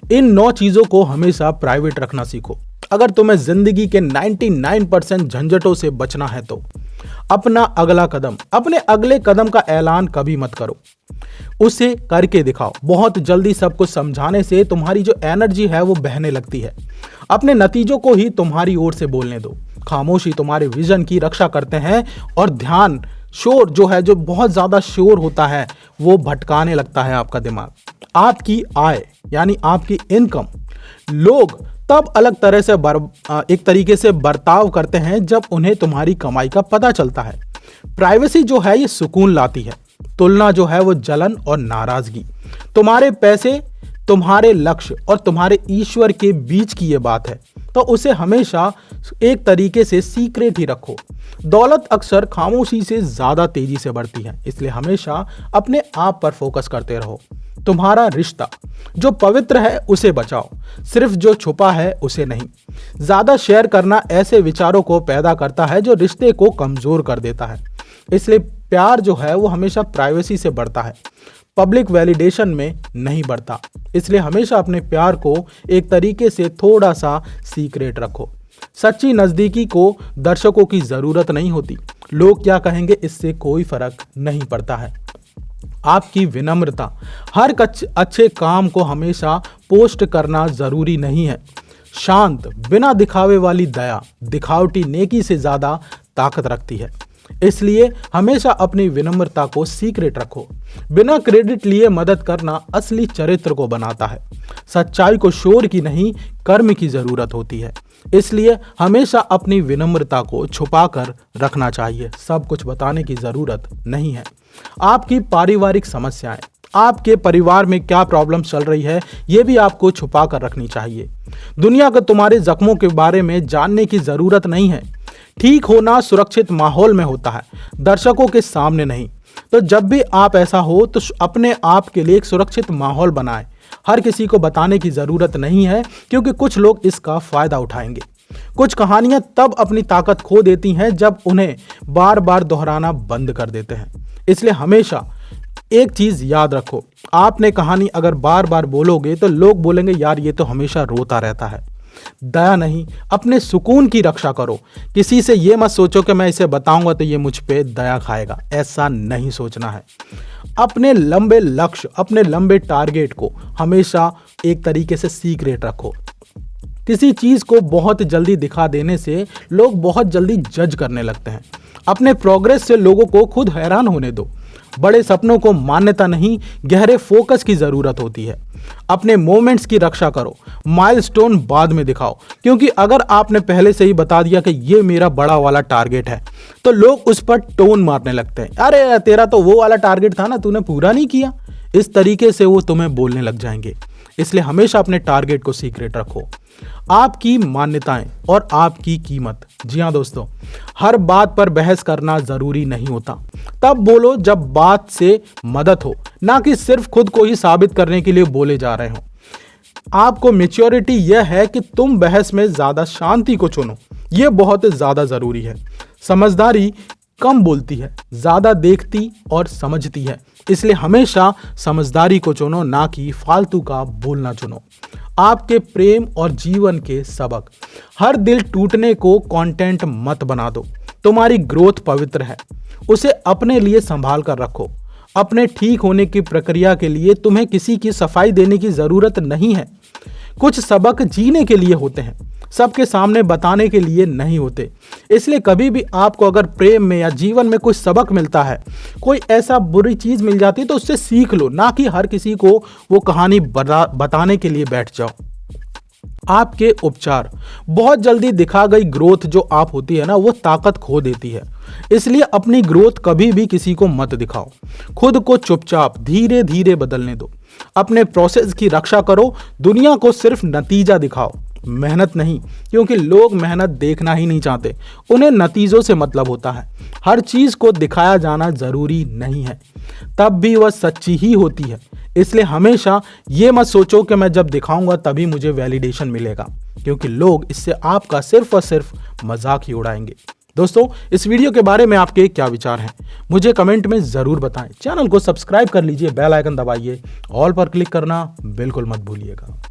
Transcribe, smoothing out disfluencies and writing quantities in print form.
इन 9 चीजों को हमेशा प्राइवेट रखना सीखो। अगर तुम्हें जिंदगी के 99% झंझटों से बचना है तो अपने अगले कदम का ऐलान कभी मत करो, उसे करके दिखाओ। बहुत जल्दी सब कुछ समझाने से तुम्हारी जो एनर्जी है वो बहने लगती है। अपने नतीजों को ही तुम्हारी ओर से बोलने दो। खामोशी तुम्हारे विजन की रक्षा करते हैं और ध्यान शोर जो है, जो बहुत ज्यादा शोर होता है, वो भटकाने लगता है आपका दिमाग। आपकी आय यानी आपकी इनकम लोग तब अलग तरह से एक तरीके से बर्ताव करते हैं जब उन्हें तुम्हारी कमाई का पता चलता है। प्राइवेसी जो है ये सुकून लाती है, तुलना जो है वो जलन और नाराजगी। तुम्हारे पैसे, तुम्हारे लक्ष्य और तुम्हारे ईश्वर के बीच की ये बात है, तो उसे हमेशा एक तरीके से सीक्रेट ही रखो। दौलत अक्सर खामोशी से ज्यादा तेजी से बढ़ती है, इसलिए हमेशा अपने आप पर फोकस करते रहो। तुम्हारा रिश्ता जो पवित्र है उसे बचाओ, सिर्फ जो छुपा है उसे नहीं। ज्यादा शेयर करना ऐसे विचारों को पैदा करता है जो रिश्ते को कमजोर कर देता है। इसलिए प्यार जो है वो हमेशा प्राइवेसी से बढ़ता है, पब्लिक वैलिडेशन में नहीं बढ़ता। इसलिए हमेशा अपने प्यार को एक तरीके से थोड़ा सा सीक्रेट रखो। सच्ची नजदीकी को दर्शकों की जरूरत नहीं होती। लोग क्या कहेंगे इससे कोई फर्क नहीं पड़ता है। आपकी विनम्रता, हर अच्छे काम को हमेशा पोस्ट करना जरूरी नहीं है। शांत बिना दिखावे वाली दया दिखावटी नेकी से ज्यादा ताकत रखती है। इसलिए हमेशा अपनी विनम्रता को सीक्रेट रखो। बिना क्रेडिट लिए मदद करना असली चरित्र को बनाता है। सच्चाई को शोर की नहीं, कर्म की जरूरत होती है। इसलिए हमेशा अपनी विनम्रता को छुपाकर रखना चाहिए, सब कुछ बताने की जरूरत नहीं है। आपकी पारिवारिक समस्याएं, आपके परिवार में क्या प्रॉब्लम चल रही है, यह भी आपको छुपा कर रखनी चाहिए। दुनिया को तुम्हारे जख्मों के बारे में जानने की जरूरत नहीं है। ठीक होना सुरक्षित माहौल में होता है, दर्शकों के सामने नहीं। तो जब भी आप ऐसा हो तो अपने आप के लिए एक सुरक्षित माहौल बनाएं। हर किसी को बताने की जरूरत नहीं है, क्योंकि कुछ लोग इसका फायदा उठाएंगे। कुछ कहानियां तब अपनी ताकत खो देती हैं जब उन्हें बार बार दोहराना बंद कर देते हैं। इसलिए हमेशा एक चीज याद रखो, आपने कहानी अगर बार बार बोलोगे तो लोग बोलेंगे यार ये तो हमेशा रोता रहता है। दया नहीं, अपने सुकून की रक्षा करो। किसी से ये मत सोचो कि मैं इसे बताऊंगा तो ये मुझ पे दया खाएगा, ऐसा नहीं सोचना है। अपने लंबे लक्ष्य, अपने लंबे टारगेट को हमेशा एक तरीके से सीक्रेट रखो। किसी चीज को बहुत जल्दी दिखा देने से लोग बहुत जल्दी जज करने लगते हैं। अपने प्रोग्रेस से लोगों को खुद हैरान होने दो। बड़े सपनों को मान्यता नहीं, गहरे फोकस की जरूरत होती है। अपने मोमेंट्स की रक्षा करो, माइलस्टोन बाद में दिखाओ, क्योंकि अगर आपने पहले से ही बता दिया कि ये मेरा बड़ा वाला टारगेट है तो लोग उस पर टोन मारने लगते हैं। अरे तेरा तो वो वाला टारगेट था ना, तूने पूरा नहीं किया। इस तरीके से वो तुम्हें बोलने लग जाएंगे। इसलिए हमेशा अपने टारगेट को सीक्रेट रखो। आपकी मान्यताएं और आपकी कीमत। जी हाँ दोस्तों, हर बात पर बहस करना जरूरी नहीं होता। तब बोलो जब बात से मदद हो, ना कि सिर्फ खुद को ही साबित करने के लिए बोले जा रहे हो। आपको मैच्योरिटी यह है कि तुम बहस में ज्यादा शांति को चुनो, यह बहुत ज्यादा जरूरी है। समझदारी कम बोलती है, ज्यादा देखती और समझती है। इसलिए हमेशा समझदारी को चुनो, ना कि फालतू का बोलना चुनो। आपके प्रेम और जीवन के सबक। हर दिल टूटने को कंटेंट मत बना दो। तुम्हारी ग्रोथ पवित्र है, उसे अपने लिए संभाल कर रखो। अपने ठीक होने की प्रक्रिया के लिए तुम्हें किसी की सफाई देने की जरूरत नहीं है। कुछ सबक जीने के लिए होते हैं, सबके सामने बताने के लिए नहीं होते। इसलिए कभी भी आपको अगर प्रेम में या जीवन में कोई सबक मिलता है, कोई ऐसा बुरी चीज मिल जाती है, तो उससे सीख लो, ना कि हर किसी को वो कहानी बताने के लिए बैठ जाओ। आपके उपचार। बहुत जल्दी दिखा गई ग्रोथ जो आप होती है ना, वो ताकत खो देती है। इसलिए अपनी ग्रोथ कभी भी किसी को मत दिखाओ। खुद को चुपचाप धीरे धीरे बदलने दो। अपने प्रोसेस की रक्षा करो। दुनिया को सिर्फ नतीजा दिखाओ, मेहनत नहीं, क्योंकि लोग मेहनत देखना ही नहीं चाहते, उन्हें नतीजों से मतलब होता है। हर चीज को दिखाया जाना जरूरी नहीं है, तब भी वह सच्ची ही होती है। इसलिए हमेशा ये मत सोचो कि मैं जब दिखाऊंगा तभी मुझे वैलिडेशन मिलेगा, क्योंकि लोग इससे आपका सिर्फ और सिर्फ मजाक ही उड़ाएंगे। दोस्तों, इस वीडियो के बारे में आपके क्या विचार हैं, मुझे कमेंट में जरूर बताएं। चैनल को सब्सक्राइब कर लीजिए, बेल आइकन दबाइए, ऑल पर क्लिक करना बिल्कुल मत भूलिएगा।